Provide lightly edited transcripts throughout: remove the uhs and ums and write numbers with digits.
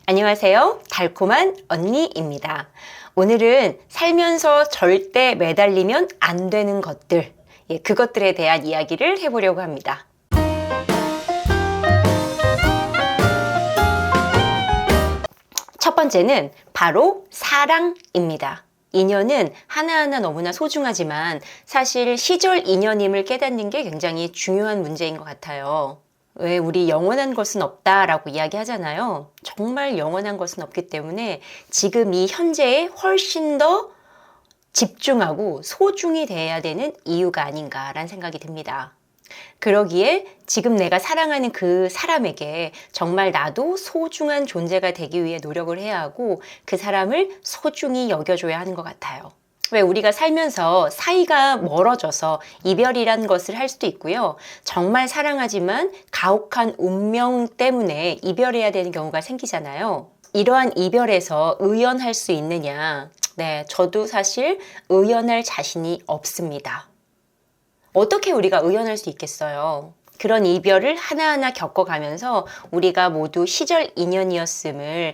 안녕하세요. 달콤한 언니입니다. 오늘은 살면서 절대 매달리면 안 되는 것들, 그것들에 대한 이야기를 해보려고 합니다. 첫 번째는 바로 사랑입니다. 인연은 하나하나 너무나 소중하지만 사실 시절 인연임을 깨닫는 게 굉장히 중요한 문제인 것 같아요. 왜 우리 영원한 것은 없다라고 이야기하잖아요. 정말 영원한 것은 없기 때문에 지금 이 현재에 훨씬 더 집중하고 소중히 대해야 되는 이유가 아닌가라는 생각이 듭니다. 그러기에 지금 내가 사랑하는 그 사람에게 정말 나도 소중한 존재가 되기 위해 노력을 해야 하고 그 사람을 소중히 여겨줘야 하는 것 같아요. 왜 우리가 살면서 사이가 멀어져서 이별이란 것을 할 수도 있고요. 정말 사랑하지만 가혹한 운명 때문에 이별해야 되는 경우가 생기잖아요. 이러한 이별에서 의연할 수 있느냐? 네, 저도 사실 의연할 자신이 없습니다. 어떻게 우리가 의연할 수 있겠어요? 그런 이별을 하나하나 겪어가면서 우리가 모두 시절 인연이었음을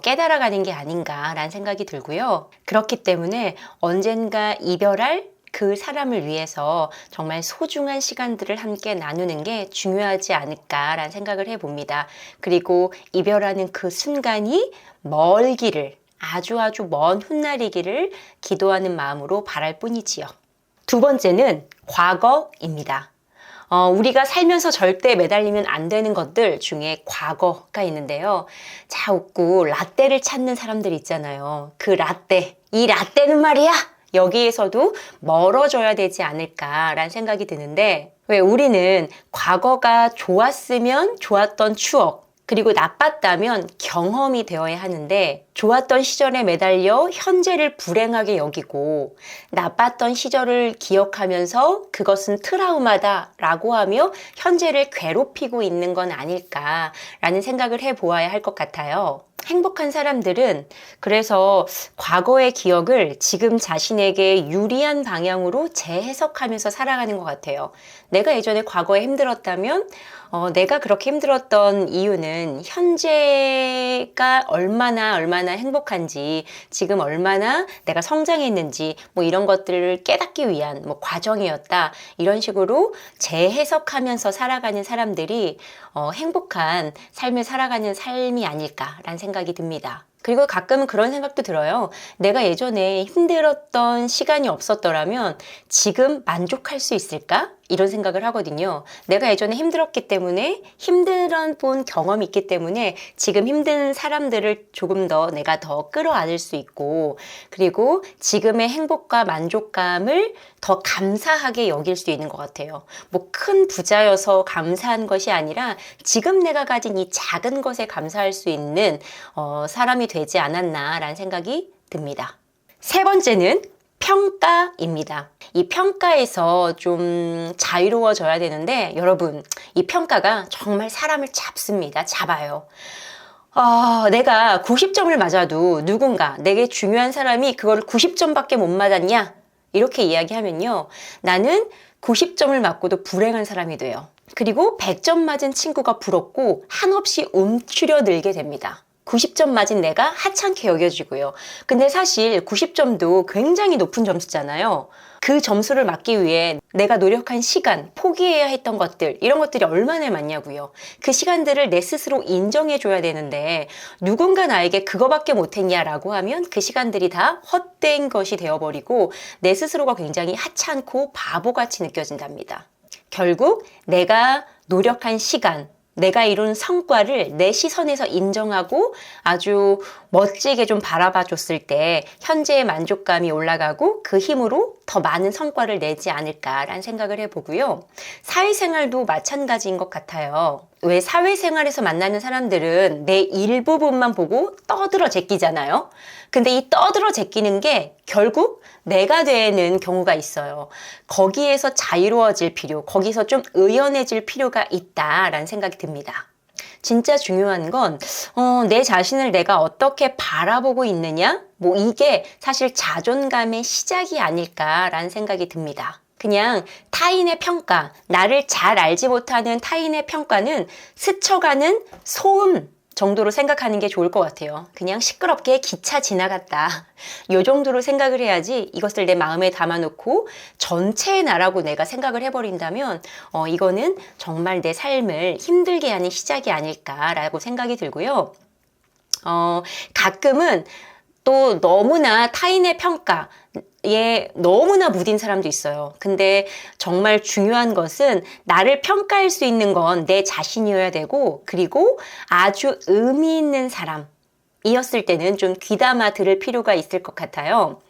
깨달아가는 게 아닌가라는 생각이 들고요. 그렇기 때문에 언젠가 이별할 그 사람을 위해서 정말 소중한 시간들을 함께 나누는 게 중요하지 않을까라는 생각을 해봅니다. 그리고 이별하는 그 순간이 멀기를, 아주 먼 훗날이기를 기도하는 마음으로 바랄 뿐이지요. 두 번째는 과거입니다. 우리가 살면서 절대 매달리면 안 되는 것들 중에 과거가 있는데요. 자꾸 라떼를 찾는 사람들 있잖아요. 그 라떼, 이 라떼는 말이야! 여기에서도 멀어져야 되지 않을까라는 생각이 드는데, 왜 우리는 과거가 좋았으면 좋았던 추억, 그리고 나빴다면 경험이 되어야 하는데 좋았던 시절에 매달려 현재를 불행하게 여기고 나빴던 시절을 기억하면서 그것은 트라우마다라고 하며 현재를 괴롭히고 있는 건 아닐까라는 생각을 해보아야 할 것 같아요. 행복한 사람들은 그래서 과거의 기억을 지금 자신에게 유리한 방향으로 재해석하면서 살아가는 것 같아요. 내가 예전에 과거에 힘들었다면 내가 그렇게 힘들었던 이유는 현재가 얼마나 행복한지, 지금 얼마나 내가 성장했는지, 이런 것들을 깨닫기 위한 과정이었다. 이런 식으로 재해석하면서 살아가는 사람들이 행복한 삶을 살아가는 삶이 아닐까라는 생각이 듭니다. 그리고 가끔은 그런 생각도 들어요. 내가 예전에 힘들었던 시간이 없었더라면 지금 만족할 수 있을까? 이런 생각을 하거든요. 내가 예전에 힘들었기 때문에 힘들었던 경험이 있기 때문에 지금 힘든 사람들을 조금 더 내가 더 끌어안을 수 있고, 그리고 지금의 행복과 만족감을 더 감사하게 여길 수 있는 것 같아요. 큰 부자여서 감사한 것이 아니라 지금 내가 가진 이 작은 것에 감사할 수 있는 사람이 되지 않았나라는 생각이 듭니다. 세 번째는 평가입니다. 이 평가에서 좀 자유로워져야 되는데 여러분, 이 평가가 정말 사람을 잡아요. 내가 90점을 맞아도 누군가 내게 중요한 사람이 그걸 90점밖에 못 맞았냐? 이렇게 이야기하면요, 나는 90점을 맞고도 불행한 사람이 돼요. 그리고 100점 맞은 친구가 부럽고 한없이 움츠려 늘게 됩니다. 90점 맞은 내가 하찮게 여겨지고요. 근데 사실 90점도 굉장히 높은 점수잖아요. 그 점수를 맞기 위해 내가 노력한 시간, 포기해야 했던 것들, 이런 것들이 얼마나 많냐고요. 그 시간들을 내 스스로 인정해줘야 되는데 누군가 나에게 그거밖에 못했냐라고 하면 그 시간들이 다 헛된 것이 되어버리고 내 스스로가 굉장히 하찮고 바보같이 느껴진답니다. 결국 내가 노력한 시간, 내가 이룬 성과를 내 시선에서 인정하고 아주 멋지게 좀 바라봐 줬을 때 현재의 만족감이 올라가고 그 힘으로 더 많은 성과를 내지 않을까라는 생각을 해보고요. 사회생활도 마찬가지인 것 같아요. 왜 사회생활에서 만나는 사람들은 내 일부분만 보고 떠들어 제끼잖아요. 근데 이 떠들어 제끼는 게 결국 내가 되는 경우가 있어요. 거기에서 자유로워질 필요, 거기서 좀 의연해질 필요가 있다라는 생각이 듭니다. 진짜 중요한 건 내 자신을 내가 어떻게 바라보고 있느냐? 이게 사실 자존감의 시작이 아닐까라는 생각이 듭니다. 그냥 타인의 평가, 나를 잘 알지 못하는 타인의 평가는 스쳐가는 소음 정도로 생각하는 게 좋을 것 같아요. 그냥 시끄럽게 기차 지나갔다. 요 정도로 생각을 해야지 이것을 내 마음에 담아놓고 전체의 나라고 내가 생각을 해버린다면 이거는 정말 내 삶을 힘들게 하는 시작이 아닐까라고 생각이 들고요. 가끔은 또 너무나 타인의 평가에 너무나 무딘 사람도 있어요. 근데 정말 중요한 것은 나를 평가할 수 있는 건 내 자신이어야 되고, 그리고 아주 의미 있는 사람이었을 때는 좀 귀담아 들을 필요가 있을 것 같아요.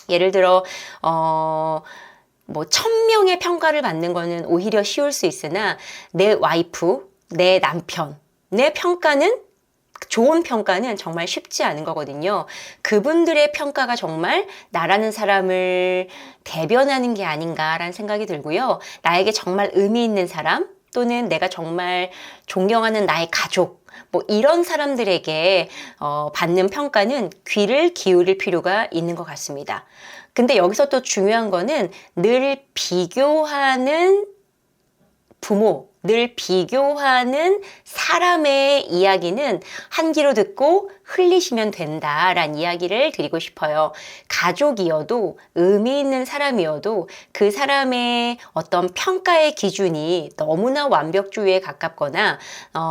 예를 들어 뭐 1000명의 평가를 받는 거는 오히려 쉬울 수 있으나 내 와이프, 내 남편, 내 평가는 좋은 평가는 정말 쉽지 않은 거거든요. 그분들의 평가가 정말 나라는 사람을 대변하는 게 아닌가라는 생각이 들고요. 나에게 정말 의미 있는 사람 또는 내가 정말 존경하는 나의 가족 뭐 이런 사람들에게 받는 평가는 귀를 기울일 필요가 있는 것 같습니다. 근데 여기서 또 중요한 거는 늘 비교하는 부모, 늘 비교하는 사람의 이야기는 한 귀로 듣고 흘리시면 된다라는 이야기를 드리고 싶어요. 가족이어도 의미 있는 사람이어도 그 사람의 어떤 평가의 기준이 너무나 완벽주의에 가깝거나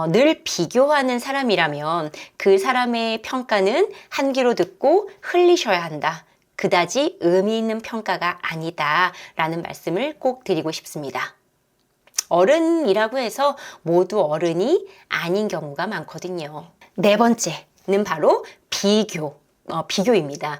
늘 비교하는 사람이라면 그 사람의 평가는 한 귀로 듣고 흘리셔야 한다. 그다지 의미 있는 평가가 아니다라는 말씀을 꼭 드리고 싶습니다. 어른이라고 해서 모두 어른이 아닌 경우가 많거든요. 네 번째는 바로 비교입니다.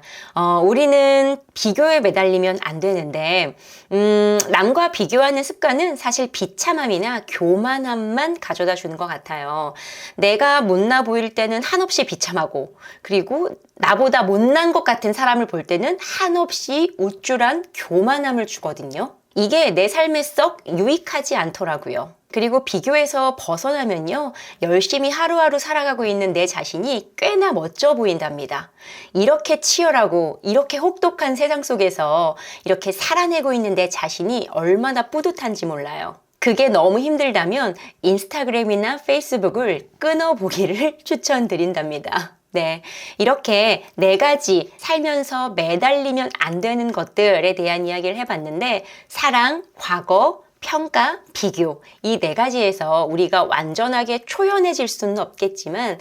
우리는 비교에 매달리면 안 되는데, 남과 비교하는 습관은 사실 비참함이나 교만함만 가져다 주는 것 같아요. 내가 못나 보일 때는 한없이 비참하고, 그리고 나보다 못난 것 같은 사람을 볼 때는 한없이 우쭐한 교만함을 주거든요. 이게 내 삶에 썩 유익하지 않더라고요. 그리고 비교에서 벗어나면요, 열심히 하루하루 살아가고 있는 내 자신이 꽤나 멋져 보인답니다. 이렇게 치열하고 이렇게 혹독한 세상 속에서 이렇게 살아내고 있는 내 자신이 얼마나 뿌듯한지 몰라요. 그게 너무 힘들다면 인스타그램이나 페이스북을 끊어보기를 추천드린답니다. 네, 이렇게 4가지 살면서 매달리면 안 되는 것들에 대한 이야기를 해봤는데, 사랑, 과거, 평가, 비교, 이 4가지에서 우리가 완전하게 초연해질 수는 없겠지만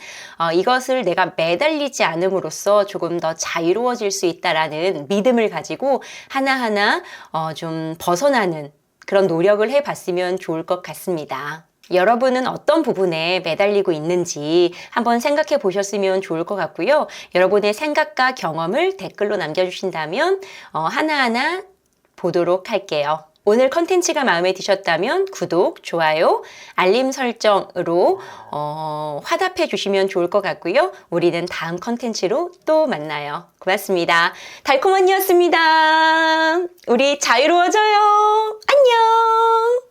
이것을 내가 매달리지 않음으로써 조금 더 자유로워질 수 있다라는 믿음을 가지고 하나하나 좀 벗어나는 그런 노력을 해봤으면 좋을 것 같습니다. 여러분은 어떤 부분에 매달리고 있는지 한번 생각해 보셨으면 좋을 것 같고요. 여러분의 생각과 경험을 댓글로 남겨주신다면 하나하나 보도록 할게요. 오늘 컨텐츠가 마음에 드셨다면 구독, 좋아요, 알림 설정으로 화답해 주시면 좋을 것 같고요. 우리는 다음 컨텐츠로 또 만나요. 고맙습니다. 달콤언니였습니다. 우리 자유로워져요. 안녕.